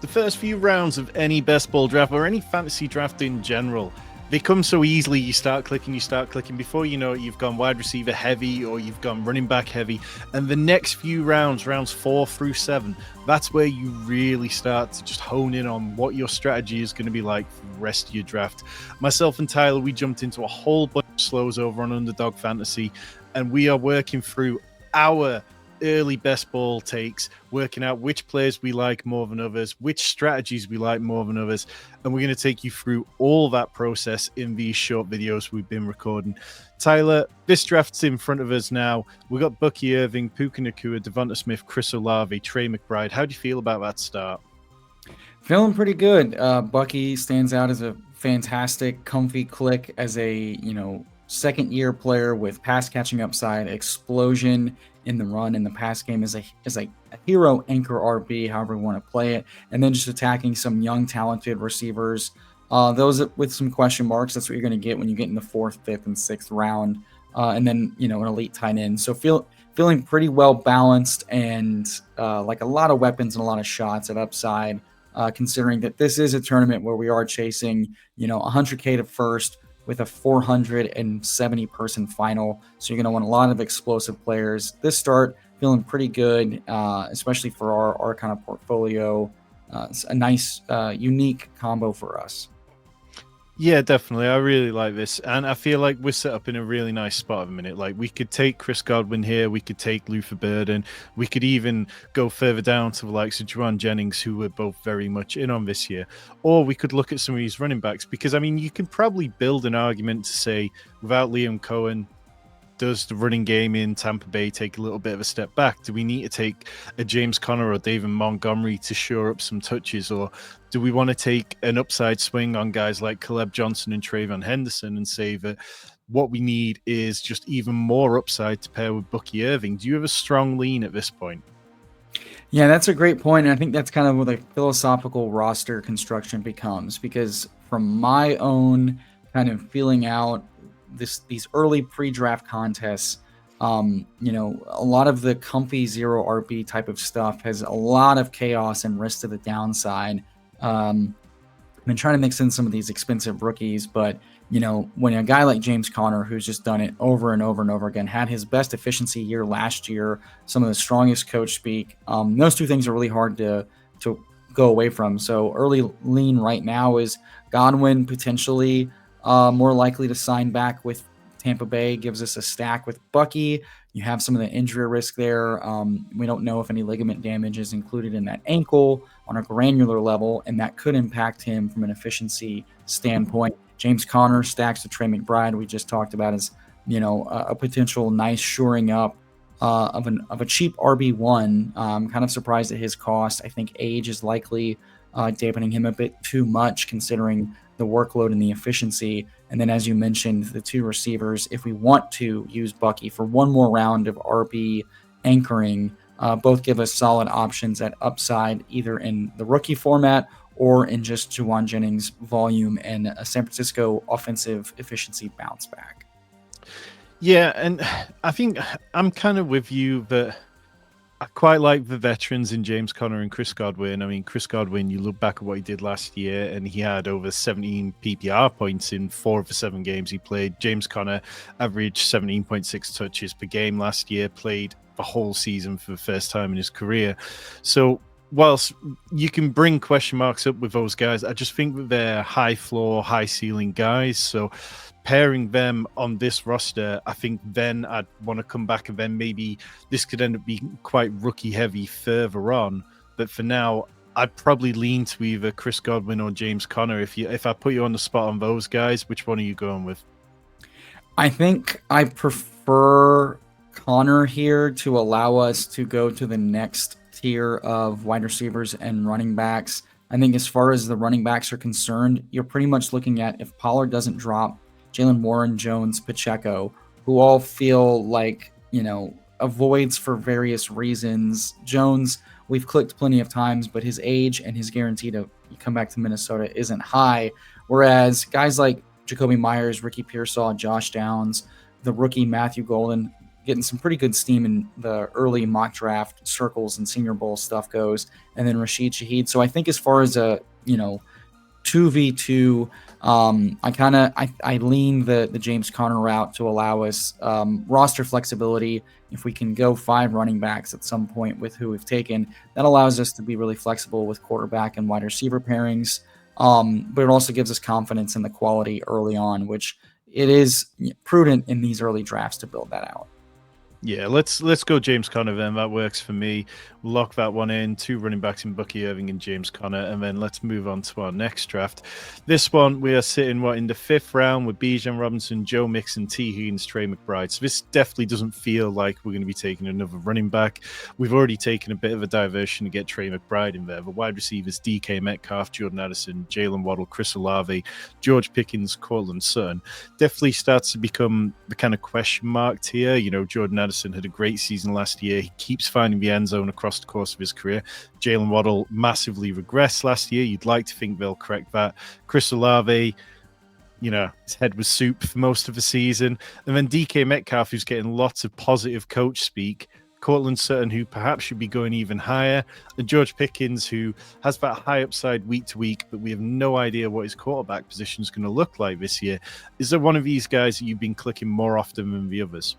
The first few rounds of any best ball draft or any fantasy draft in general, they come so easily. You start clicking. Before you know it, you've gone wide receiver heavy or you've gone running back heavy. And the next few rounds 4 through 7, that's where you really start to just hone in on what your strategy is going to be like for the rest of your draft. Myself and Tyler, we jumped into a whole bunch of slows over on Underdog Fantasy, and we are working through our early best ball takes, working out which players we like more than others, which strategies we like more than others, and we're going to take you through all that process in these short videos we've been recording. Tyler, this draft's in front of us now. We've got Bucky Irving, Puka Nacua, Devonta Smith, Chris Olave, Trey McBride. How do you feel about that start? Feeling pretty good. Bucky stands out as a fantastic, comfy click as a second-year player with pass catching upside, explosion in the run in the pass game as a hero anchor RB, however we want to play it, and then just attacking some young talented receivers. Those with some question marks. That's what you're going to get when you get in the 4th, 5th, and 6th round, and then an elite tight end. So feeling pretty well balanced and like a lot of weapons and a lot of shots at upside. Considering that this is a tournament where we are chasing, 100K to first with a 470 person final. So you're going to want a lot of explosive players. This start feeling pretty good, especially for our kind of portfolio. It's a nice, unique combo for us. Yeah, definitely. I really like this. And I feel like we're set up in a really nice spot at the minute. Like, we could take Chris Godwin here. We could take Luther Burden. We could even go further down to the likes of Juwan Jennings, who we're both very much in on this year. Or we could look at some of these running backs. Because, I mean, you can probably build an argument to say, without Liam Cohen, does the running game in Tampa Bay take a little bit of a step back? Do we need to take a James Conner or David Montgomery to shore up some touches? Or do we want to take an upside swing on guys like Caleb Johnson and Trayvon Henderson and say that what we need is just even more upside to pair with Bucky Irving? Do you have a strong lean at this point? Yeah, that's a great point. And I think that's kind of what the philosophical roster construction becomes, because from my own kind of feeling out these early pre-draft contests, a lot of the comfy zero RB type of stuff has a lot of chaos and risk to the downside. I've been trying to mix in some of these expensive rookies, but when a guy like James Conner, who's just done it over and over and over again, had his best efficiency year last year, some of the strongest coach speak, those two things are really hard to go away from. So early lean right now is Godwin potentially more likely to sign back with Tampa Bay, gives us a stack with Bucky. You have some of the injury risk there. We don't know if any ligament damage is included in that ankle on a granular level, and that could impact him from an efficiency standpoint. James Conner stacks to Trey McBride, we just talked about, as a potential nice shoring up of a cheap RB1. Kind of surprised at his cost. I think age is likely dampening him a bit too much, considering the workload and the efficiency. And then, as you mentioned, the two receivers, if we want to use Bucky for one more round of RB anchoring, both give us solid options at upside, either in the rookie format or in just Juwan Jennings volume and a San Francisco offensive efficiency bounce back. Yeah, and I think I'm kind of with you that I quite like the veterans in James Conner and Chris Godwin. I mean, Chris Godwin, you look back at what he did last year, and he had over 17 PPR points in 4 of the 7 games he played. James Conner averaged 17.6 touches per game last year, played the whole season for the first time in his career. So whilst you can bring question marks up with those guys, I just think that they're high floor, high ceiling guys. So pairing them on this roster, I think then I'd want to come back, and then maybe this could end up being quite rookie heavy further on. But for now, I'd probably lean to either Chris Godwin or James Conner. If I put you on the spot on those guys, which one are you going with? I think I prefer Conner here to allow us to go to the next tier of wide receivers and running backs. I think as far as the running backs are concerned, you're pretty much looking at, if Pollard doesn't drop, Jalen Warren, Jones, Pacheco, who all feel like, avoids for various reasons. Jones, we've clicked plenty of times, but his age and his guarantee to come back to Minnesota isn't high. Whereas guys like Jacoby Myers, Ricky Pearsall, Josh Downs, the rookie Matthew Golden getting some pretty good steam in the early mock draft circles and Senior Bowl stuff goes, and then Rashid Shaheed. So I think as far as a 2v2, I lean the James Conner route to allow us roster flexibility. If we can go 5 running backs at some point with who we've taken, that allows us to be really flexible with quarterback and wide receiver pairings. But it also gives us confidence in the quality early on, which it is prudent in these early drafts to build that out. Yeah, let's go James Conner then. That works for me. We'll lock that one in. 2 running backs in Bucky Irving and James Conner, and then let's move on to our next draft. This one we are sitting in the 5th round with Bijan Robinson, Joe Mixon, T. Higgins, Trey McBride. So this definitely doesn't feel like we're going to be taking another running back. We've already taken a bit of a diversion to get Trey McBride in there. The wide receivers DK Metcalf, Jordan Addison, Jalen Waddle, Chris Olave, George Pickens, Cortland Sutton. Definitely starts to become the kind of question mark here. Jordan Addison had a great season last year. He keeps finding the end zone across the course of his career. Jalen Waddle massively regressed last year. You'd like to think they'll correct that. Chris Olave, his head was soup for most of the season. And then DK Metcalf, who's getting lots of positive coach speak. Cortland Sutton, who perhaps should be going even higher. And George Pickens, who has that high upside week to week, but we have no idea what his quarterback position is going to look like this year. Is there one of these guys that you've been clicking more often than the others?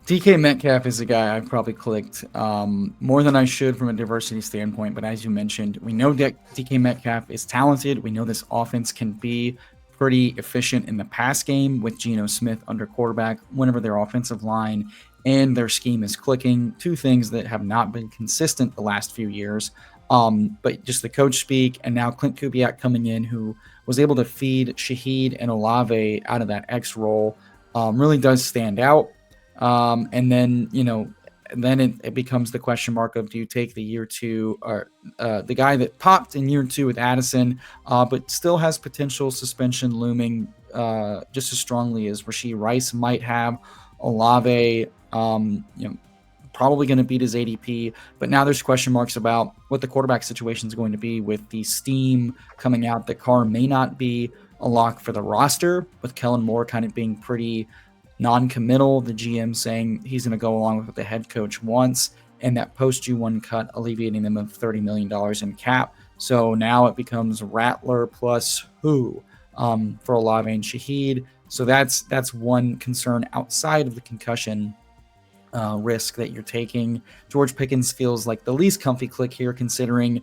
DK Metcalf is a guy I've probably clicked more than I should from a diversity standpoint. But as you mentioned, we know that DK Metcalf is talented. We know this offense can be pretty efficient in the pass game with Geno Smith under quarterback whenever their offensive line and their scheme is clicking. 2 things that have not been consistent the last few years. But just the coach speak, and now Clint Kubiak coming in, who was able to feed Shaheed and Olave out of that X role, really does stand out. And then, then it becomes the question mark of, do you take the year 2 or the guy that popped in year 2 with Addison, but still has potential suspension looming just as strongly as Rashee Rice might have. Olave, probably going to beat his ADP, but now there's question marks about what the quarterback situation is going to be with the steam coming out that Carr may not be a lock for the roster, with Kellen Moore kind of being pretty non-committal, the GM saying he's going to go along with what the head coach wants, and that post-G1 cut alleviating them of $30 million in cap. So now it becomes Rattler plus who for Olave and Shaheed. So that's one concern outside of the concussion risk that you're taking. George Pickens feels like the least comfy click here, considering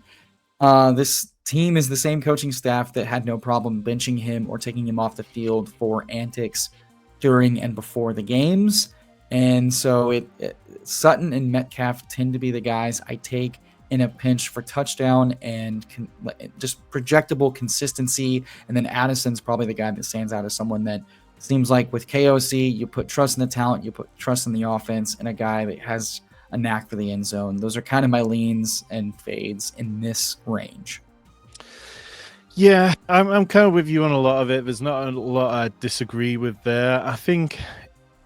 this team is the same coaching staff that had no problem benching him or taking him off the field for antics during and before the games. And so Sutton and Metcalf tend to be the guys I take in a pinch for touchdown and just projectable consistency. And then Addison's probably the guy that stands out as someone that seems like with KOC, you put trust in the talent, you put trust in the offense, and a guy that has a knack for the end zone. Those are kind of my leans and fades in this range. Yeah, I'm kind of with you on a lot of it. There's not a lot I disagree with there. I think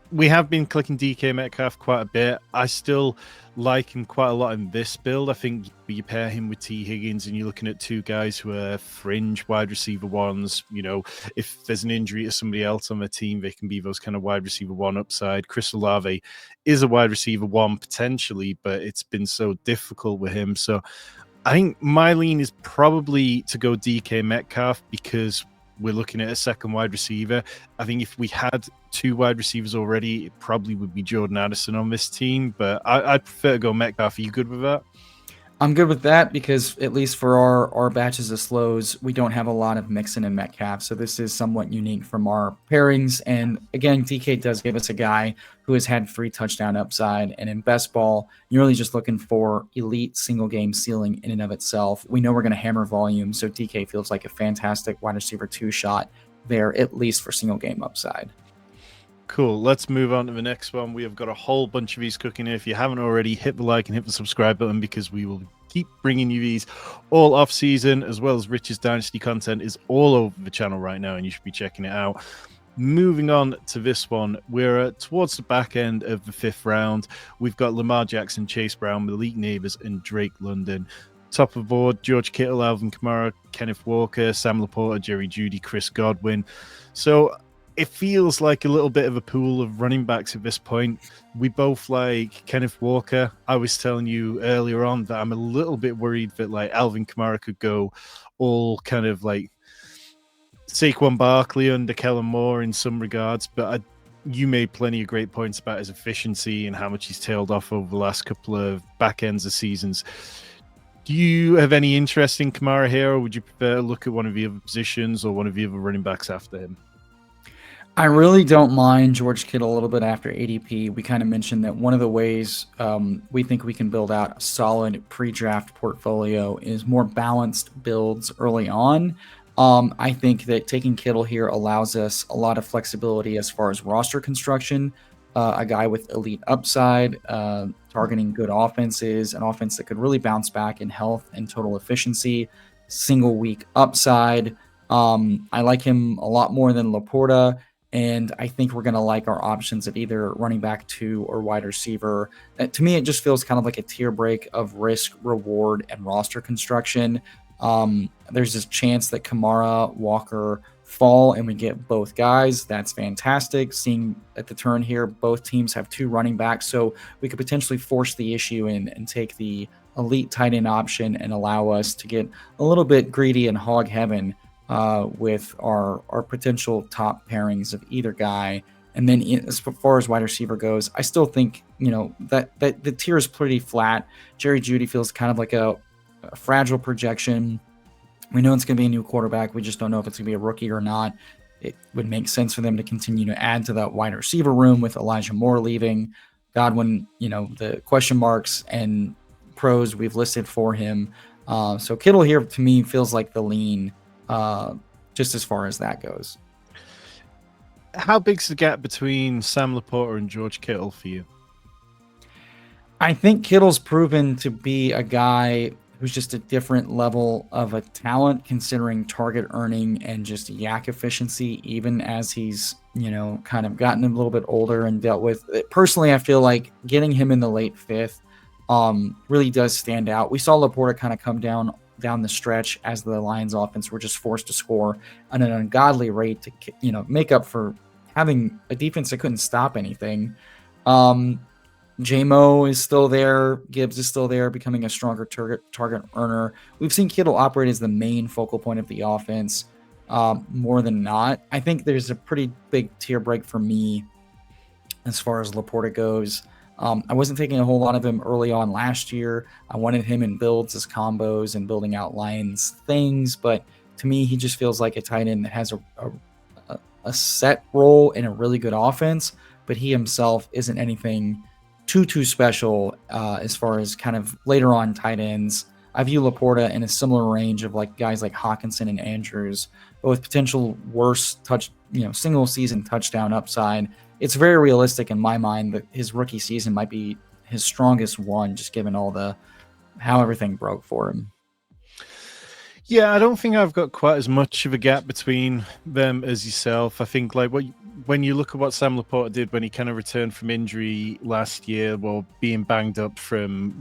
we have been clicking DK Metcalf quite a bit. I still like him quite a lot in this build. I think you pair him with T. Higgins and you're looking at 2 guys who are fringe wide receiver ones. If there's an injury to somebody else on the team, they can be those kind of wide receiver 1 upside. Chris Olave is a wide receiver 1 potentially, but it's been so difficult with him. So I think my lean is probably to go DK Metcalf because we're looking at a second wide receiver. I think if we had 2 wide receivers already, it probably would be Jordan Addison on this team, but I'd prefer to go Metcalf. Are you good with that? I'm good with that because at least for our batches of slows, we don't have a lot of Mixon and Metcalf. So this is somewhat unique from our pairings. And again, DK does give us a guy who has had 3 touchdown upside. And in best ball, you're really just looking for elite single game ceiling in and of itself. We know we're going to hammer volume. So DK feels like a fantastic wide receiver 2 shot there, at least for single game upside. Cool. Let's move on to the next one. We have got a whole bunch of these cooking here. If you haven't already, hit the like and hit the subscribe button because we will keep bringing you these all off season, as well as Rich's Dynasty content is all over the channel right now, and you should be checking it out. Moving on to this one, we're towards the back end of the 5th round. We've got Lamar Jackson, Chase Brown, Malik Neighbors, and Drake London. Top of the board, George Kittle, Alvin Kamara, Kenneth Walker, Sam Laporta, Jerry Jeudy, Chris Godwin. So it feels like a little bit of a pool of running backs at this point. We both like Kenneth Walker. I was telling you earlier on that I'm a little bit worried that like Alvin Kamara could go all kind of like Saquon Barkley under Kellen Moore in some regards, but you made plenty of great points about his efficiency and how much he's tailed off over the last couple of back ends of seasons. Do you have any interest in Kamara here, or would you prefer to look at one of the other positions or one of the other running backs after him? I really don't mind George Kittle a little bit after ADP. We kind of mentioned that one of the ways we think we can build out a solid pre-draft portfolio is more balanced builds early on. I think that taking Kittle here allows us a lot of flexibility as far as roster construction. A guy with elite upside, targeting good offenses, an offense that could really bounce back in health and total efficiency, single week upside. I like him a lot more than Laporta. And I think we're going to like our options at either running back 2 or wide receiver. To me, it just feels kind of like a tier break of risk, reward, and roster construction. There's this chance that Kamara, Walker fall and we get both guys. That's fantastic. Seeing at the turn here, both teams have 2 running backs. So we could potentially force the issue and take the elite tight end option and allow us to get a little bit greedy and hog heaven with our potential top pairings of either guy. And then as far as wide receiver goes, I still think, that the tier is pretty flat. Jerry Jeudy feels kind of like a fragile projection. We know it's going to be a new quarterback. We just don't know if it's going to be a rookie or not. It would make sense for them to continue to add to that wide receiver room with Elijah Moore leaving. Godwin, the question marks and pros we've listed for him. So Kittle here to me feels like the lean, just as far as that goes. How big's the gap between Sam Laporta and George Kittle for you? I think Kittle's proven to be a guy who's just a different level of a talent, considering target earning and just yak efficiency, even as he's, kind of gotten a little bit older and dealt with it. Personally, I feel like getting him in the late 5th really does stand out. We saw Laporta kind of come down the stretch as the Lions offense were just forced to score at an ungodly rate to, make up for having a defense that couldn't stop anything. J-Mo is still there. Gibbs is still there, becoming a stronger target earner. We've seen Kittle operate as the main focal point of the offense more than not. I think there's a pretty big tier break for me as far as Laporta goes. I wasn't taking a whole lot of him early on last year. I wanted him in builds as combos and building out Lions things, but to me, he just feels like a tight end that has a set role in a really good offense, but he himself isn't anything too special as far as kind of later on tight ends. I view Laporta in a similar range of like guys like Hawkinson and Andrews, but with potential worse single season touchdown upside. It's very realistic in my mind that his rookie season might be his strongest one, just given how everything broke for him. Yeah, I don't think I've got quite as much of a gap between them as yourself. I think like when you look at what Sam Laporta did when he kind of returned from injury last year, well, being banged up from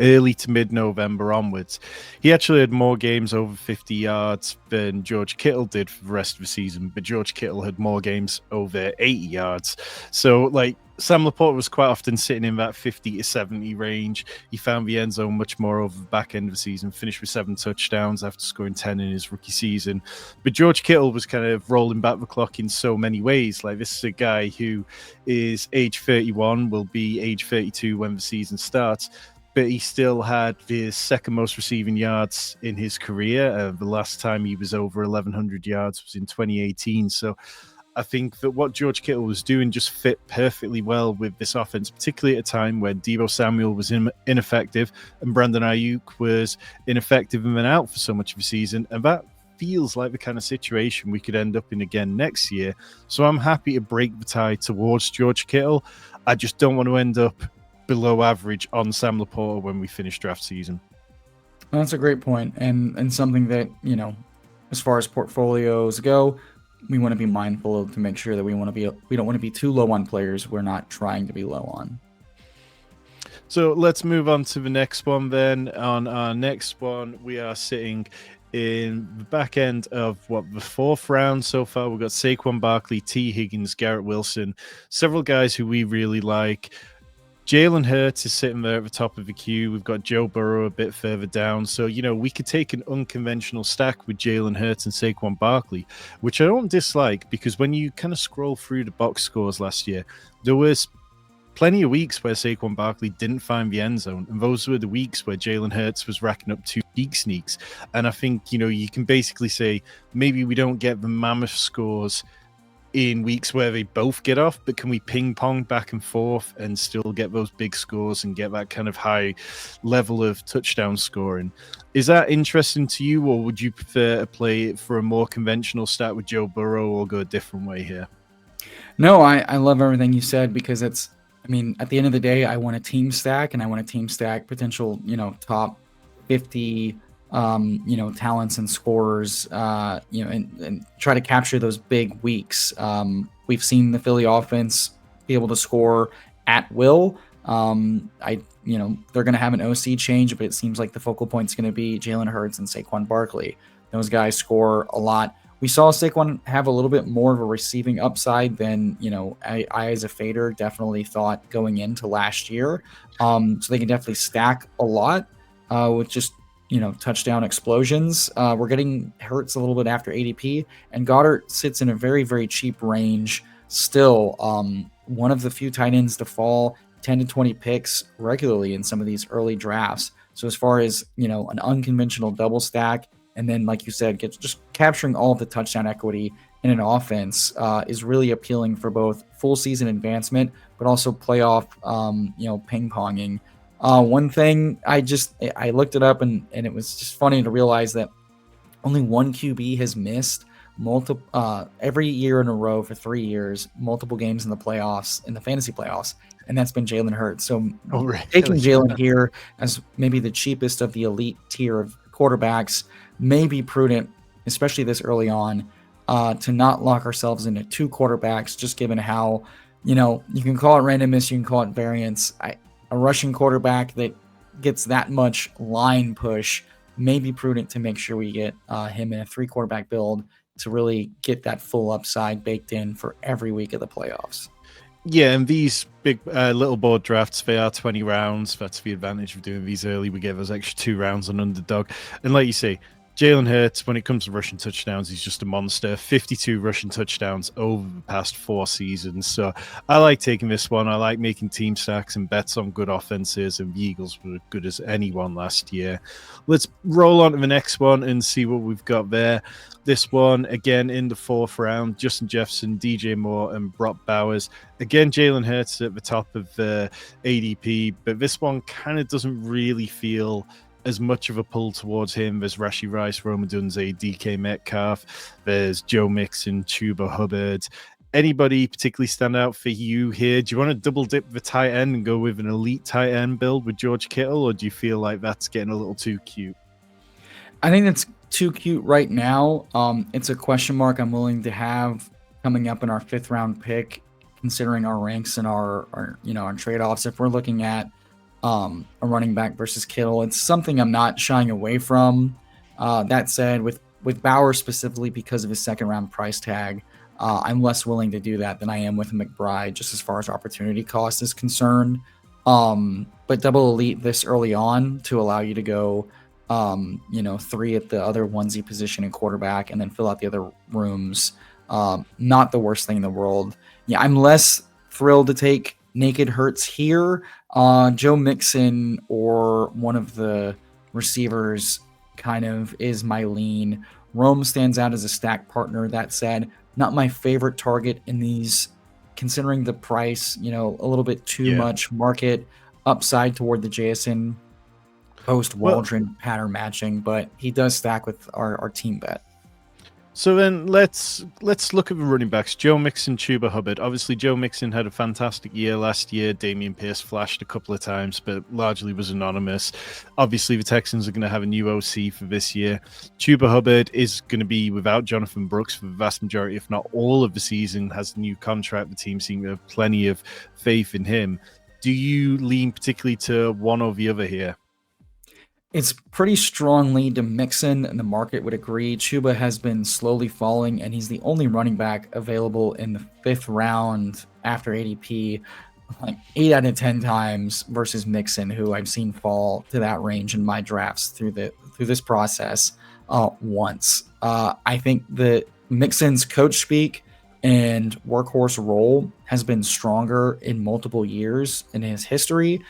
early to mid-November onwards, he actually had more games over 50 yards than George Kittle did for the rest of the season, but George Kittle had more games over 80 yards. So Sam Laporta was quite often sitting in that 50 to 70 range. He found the end zone much more over the back end of the season, finished with 7 touchdowns after scoring 10 in his rookie season. But George Kittle was kind of rolling back the clock in so many ways. This is a guy who is age 31, will be age 32 when the season starts, but he still had the second most receiving yards in his career. The last time he was over 1,100 yards was in 2018. So I think that what George Kittle was doing just fit perfectly well with this offense, particularly at a time when Deebo Samuel was ineffective and Brandon Ayuk was ineffective and been out for so much of the season. And that feels like the kind of situation we could end up in again next year. So I'm happy to break the tie towards George Kittle. I just don't want to end up below average on Sam Laporta when we finish draft season. Well, that's a great point, and something that, as far as portfolios go, we want to be mindful of to make sure that we don't want to be too low on players we're not trying to be low on. So let's move on to the next one then. On our next one, we are sitting in the back end of the fourth round so far. We've got Saquon Barkley, T. Higgins, Garrett Wilson, several guys who we really like. Jalen Hurts is sitting there at the top of the queue. We've got Joe Burrow a bit further down. So, we could take an unconventional stack with Jalen Hurts and Saquon Barkley, which I don't dislike, because when you kind of scroll through the box scores last year, there was plenty of weeks where Saquon Barkley didn't find the end zone, and those were the weeks where Jalen Hurts was racking up 2 cheek sneaks. And I think, you can basically say maybe we don't get the mammoth scores in weeks where they both get off, but can we ping pong back and forth and still get those big scores and get that kind of high level of touchdown scoring? Is that interesting to you, or would you prefer to play it for a more conventional start with Joe Burrow, or go a different way here? No, I love everything you said, because at the end of the day, I want a team stack, and I want a team stack potential, top 50, talents and scorers, and try to capture those big weeks. We've seen the Philly offense be able to score at will. They're going to have an OC change, but it seems like the focal point is going to be Jalen Hurts and Saquon Barkley. Those guys score a lot. We saw Saquon have a little bit more of a receiving upside than, I as a fader definitely thought going into last year. So they can definitely stack a lot with just, touchdown explosions. We're getting Hurts a little bit after ADP, and Goddard sits in a very, very cheap range still. One of the few tight ends to fall 10 to 20 picks regularly in some of these early drafts. So as far as, an unconventional double stack, and then, like you said, just capturing all of the touchdown equity in an offense is really appealing for both full season advancement, but also playoff, ping ponging. One thing I looked it up, and it was just funny to realize that only one QB has missed every year in a row for 3 years, multiple games in the playoffs, in the fantasy playoffs, and that's been Jalen Hurts. So really? Taking Jalen here as maybe the cheapest of the elite tier of quarterbacks may be prudent, especially this early on, to not lock ourselves into 2 quarterbacks, just given how, you can call it randomness, you can call it variance. A rushing quarterback that gets that much line push may be prudent to make sure we get him in a 3 quarterback build to really get that full upside baked in for every week of the playoffs. Yeah, and these big little board drafts, they are 20 rounds. That's the advantage of doing these early. We get those extra 2 rounds on Underdog. And like you say, Jalen Hurts, when it comes to rushing touchdowns, he's just a monster. 52 rushing touchdowns over the past 4 seasons. So I like taking this one. I like making team stacks and bets on good offenses, and the Eagles were as good as anyone last year. Let's roll on to the next one and see what we've got there. This one, again, in the 4th round, Justin Jefferson, DJ Moore, and Brock Bowers. Again, Jalen Hurts at the top of the ADP, but this one kind of doesn't really feel as much of a pull towards him. There's Rashee Rice, Rome Odunze, DK Metcalf. There's Joe Mixon, Chuba Hubbard. Anybody particularly stand out for you here? Do you want to double dip the tight end and go with an elite tight end build with George Kittle, or do you feel like that's getting a little too cute? I think that's too cute right now. It's a question mark I'm willing to have coming up in our 5th round pick, considering our ranks and our trade-offs. If we're looking at a running back versus Kittle, it's something I'm not shying away from. That said, with Bauer specifically, because of his 2nd round price tag, I'm less willing to do that than I am with McBride, just as far as opportunity cost is concerned. But double elite this early on to allow you to go 3 at the other onesie position in quarterback and then fill out the other rooms, not the worst thing in the world. Yeah, I'm less thrilled to take naked Hurts here. Joe Mixon or one of the receivers kind of is my lean. Rome stands out as a stack partner. That said, not my favorite target in these, considering the price, a little bit too much market upside toward the JSN post Waldron pattern matching, but he does stack with our team bet. So then let's look at the running backs. Joe Mixon, Chuba Hubbard. Obviously, Joe Mixon had a fantastic year last year. Dameon Pierce flashed a couple of times, but largely was anonymous. Obviously, the Texans are going to have a new OC for this year. Chuba Hubbard is going to be without Jonathan Brooks for the vast majority, if not all of the season, has a new contract. The team seem to have plenty of faith in him. Do you lean particularly to one or the other here? It's pretty strongly to Mixon, and the market would agree. Chuba has been slowly falling, and he's the only running back available in the 5th round after ADP, like 8 out of 10 times, versus Mixon, who I've seen fall to that range in my drafts through this process once. I think that Mixon's coach speak and workhorse role has been stronger in multiple years in his history.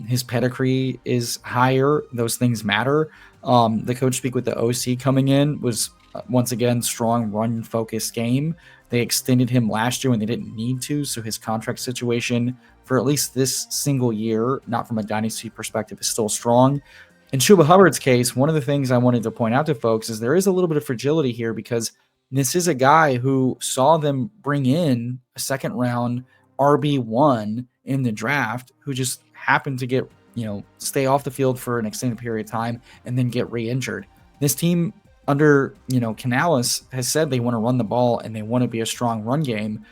His pedigree is higher. Those things matter. The coach speak with the OC coming in was once again strong run focused game. They extended him last year when they didn't need to, so his contract situation for at least this single year, not from a dynasty perspective, is still strong. In Chuba Hubbard's case, one of the things I wanted to point out to folks is there is a little bit of fragility here because this is a guy who saw them bring in a second round RB1 in the draft who just happened to get, stay off the field for an extended period of time and then get re-injured. This team under, Canales has said they want to run the ball and they want to be a strong run game.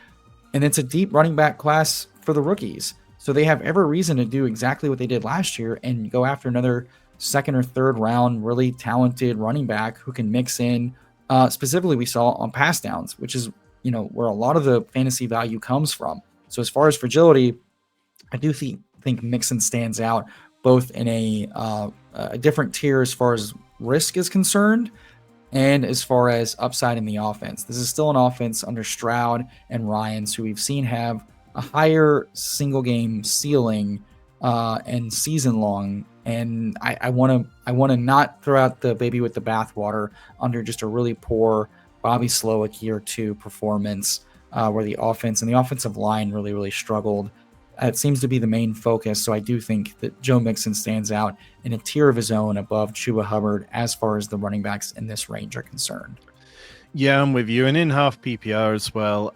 And it's a deep running back class for the rookies. So they have every reason to do exactly what they did last year and go after another second or third round, really talented running back who can mix in. Specifically, we saw on pass downs, which is, where a lot of the fantasy value comes from. So as far as fragility, I do think Mixon stands out both in a different tier as far as risk is concerned and as far as upside in the offense. This is still an offense under Stroud and Ryans, who we've seen have a higher single game ceiling and season long. And I want to not throw out the baby with the bathwater under just a really poor Bobby Slowick year 2 performance where the offense and the offensive line really, really struggled. It seems to be the main focus. So I do think that Joe Mixon stands out in a tier of his own above Chuba Hubbard as far as the running backs in this range are concerned. Yeah, I'm with you. And in half PPR as well,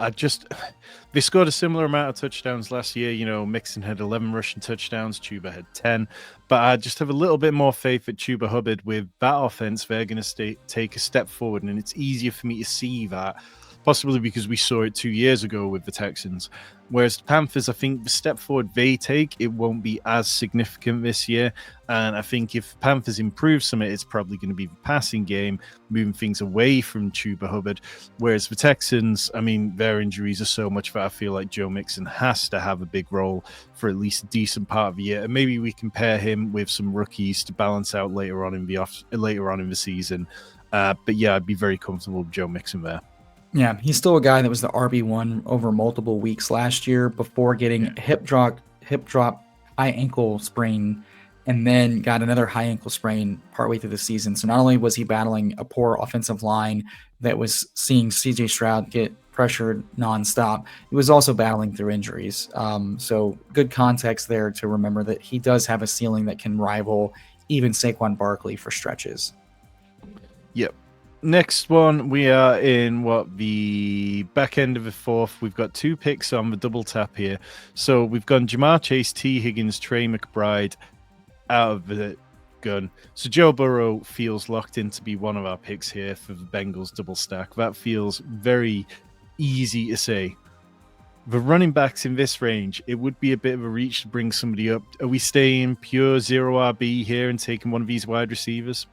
they scored a similar amount of touchdowns last year. Mixon had 11 rushing touchdowns, Chuba had 10. But I just have a little bit more faith that Chuba Hubbard, with that offense, they're going to take a step forward. And it's easier for me to see that, possibly because we saw it 2 years ago with the Texans. Whereas the Panthers, I think the step forward they take, it won't be as significant this year. And I think if Panthers improve some, it's probably going to be the passing game, moving things away from Chuba Hubbard. Whereas the Texans, their injuries are so much that I feel like Joe Mixon has to have a big role for at least a decent part of the year. And maybe we compare him with some rookies to balance out later on in the season. But yeah, I'd be very comfortable with Joe Mixon there. Yeah, he's still a guy that was the RB1 over multiple weeks last year before getting hip drop, high ankle sprain, and then got another high ankle sprain partway through the season. So not only was he battling a poor offensive line that was seeing CJ Stroud get pressured nonstop, he was also battling through injuries. So good context there to remember that he does have a ceiling that can rival even Saquon Barkley for stretches. Yep. Next one, we are in the back end of the 4th. We've got 2 picks on the double tap here. So we've gone Jamar Chase, T. Higgins, Trey McBride out of the gun. So Joe Burrow feels locked in to be one of our picks here for the Bengals double stack. That feels very easy to say. The running backs in this range, it would be a bit of a reach to bring somebody up. Are we staying pure 0 RB here and taking one of these wide receivers?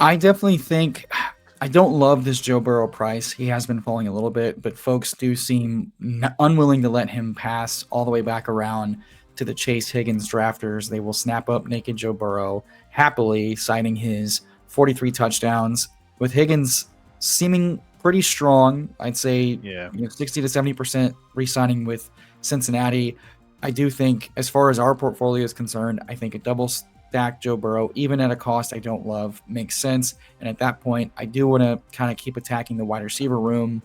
I definitely think I don't love this Joe Burrow price. He has been falling a little bit, but folks do seem unwilling to let him pass all the way back around to the Chase Higgins drafters. They will snap up naked Joe Burrow happily, citing his 43 touchdowns, with Higgins seeming pretty strong. I'd say 60 to 70% re-signing with Cincinnati. I do think, as far as our portfolio is concerned, I think a double stack Joe Burrow, even at a cost I don't love, makes sense. And at that point, I do want to kind of keep attacking the wide receiver room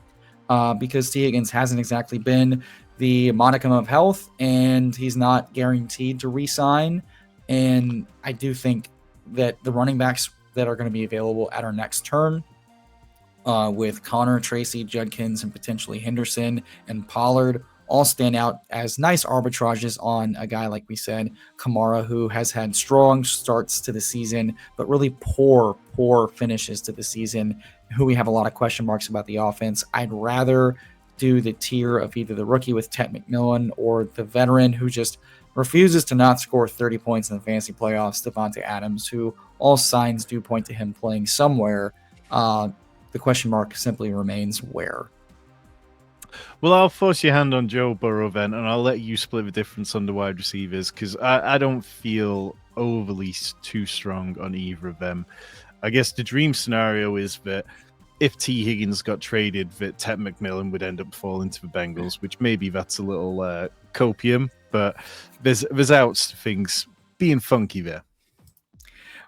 because T. Higgins hasn't exactly been the modicum of health, and he's not guaranteed to re-sign. And I do think that the running backs that are going to be available at our next turn, with Connor, Tracy, Judkins, and potentially Henderson and Pollard, all stand out as nice arbitrages on a guy, like we said, Kamara, who has had strong starts to the season, but really poor finishes to the season, who we have a lot of question marks about the offense. I'd rather do the tier of either the rookie with Ted McMillan or the veteran who just refuses to not score 30 points in the fantasy playoffs, Devontae Adams, who all signs do point to him playing somewhere. The question mark simply remains where. Well, I'll force your hand on Joe Burrow then, and I'll let you split the difference on the wide receivers because I don't feel overly too strong on either of them. I guess the dream scenario is that if T. Higgins got traded, that Ted McMillan would end up falling to the Bengals, which maybe that's a little copium, but there's outs to things being funky there.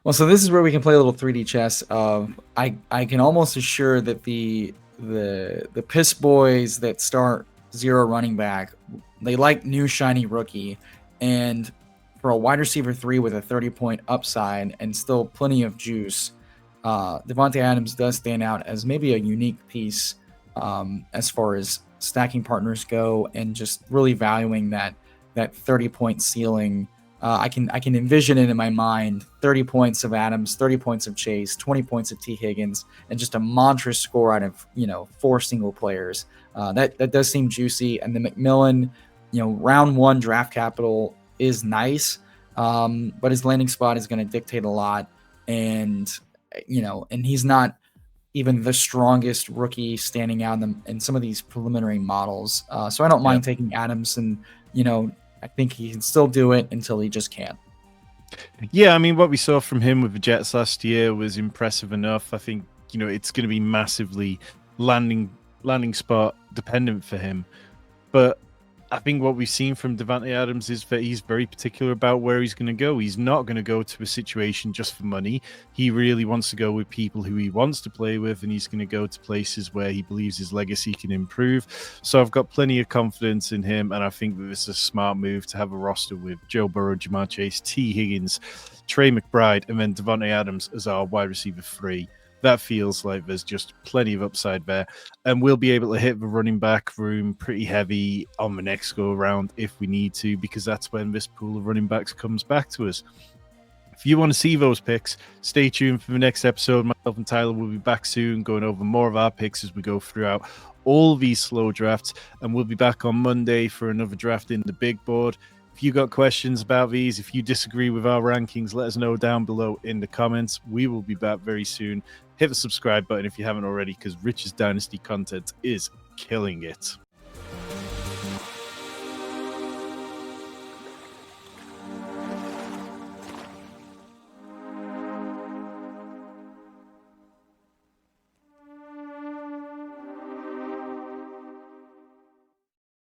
Well, so this is where we can play a little 3D chess. I can almost assure that the piss boys that start zero running back, they like new shiny rookie, and for a wide receiver 3 with a 30-point upside and still plenty of juice, Devontae Adams does stand out as maybe a unique piece as far as stacking partners go, and just really valuing that 30-point ceiling. I can envision it in my mind: 30 points of Adams, 30 points of Chase, 20 points of T. Higgins, and just a monstrous score out of 4 single players. That does seem juicy. And the McMillan, round 1 draft capital is nice, but his landing spot is going to dictate a lot. And and he's not even the strongest rookie standing out in some of these preliminary models. So I don't mind taking Adams, and I think he can still do it until he just can't. Yeah, I mean, what we saw from him with the Jets last year was impressive enough. I think it's going to be massively landing spot dependent for him, but I think what we've seen from Devontae Adams is that he's very particular about where he's going to go. He's not going to go to a situation just for money. He really wants to go with people who he wants to play with, and he's going to go to places where he believes his legacy can improve. So I've got plenty of confidence in him, and I think that this is a smart move to have a roster with Joe Burrow, Jamar Chase, T. Higgins, Trey McBride, and then Devontae Adams as our wide receiver 3. That feels like there's just plenty of upside there, and we'll be able to hit the running back room pretty heavy on the next go around if we need to, because that's when this pool of running backs comes back to us. If you want to see those picks, stay tuned for the next episode. Myself and Tyler will be back soon, going over more of our picks as we go throughout all these slow drafts, and we'll be back on Monday for another draft in the big board. If you got questions about these, if you disagree with our rankings, let us know down below in the comments. We will be back very soon. Hit the subscribe button if you haven't already, because Rich's Dynasty content is killing it.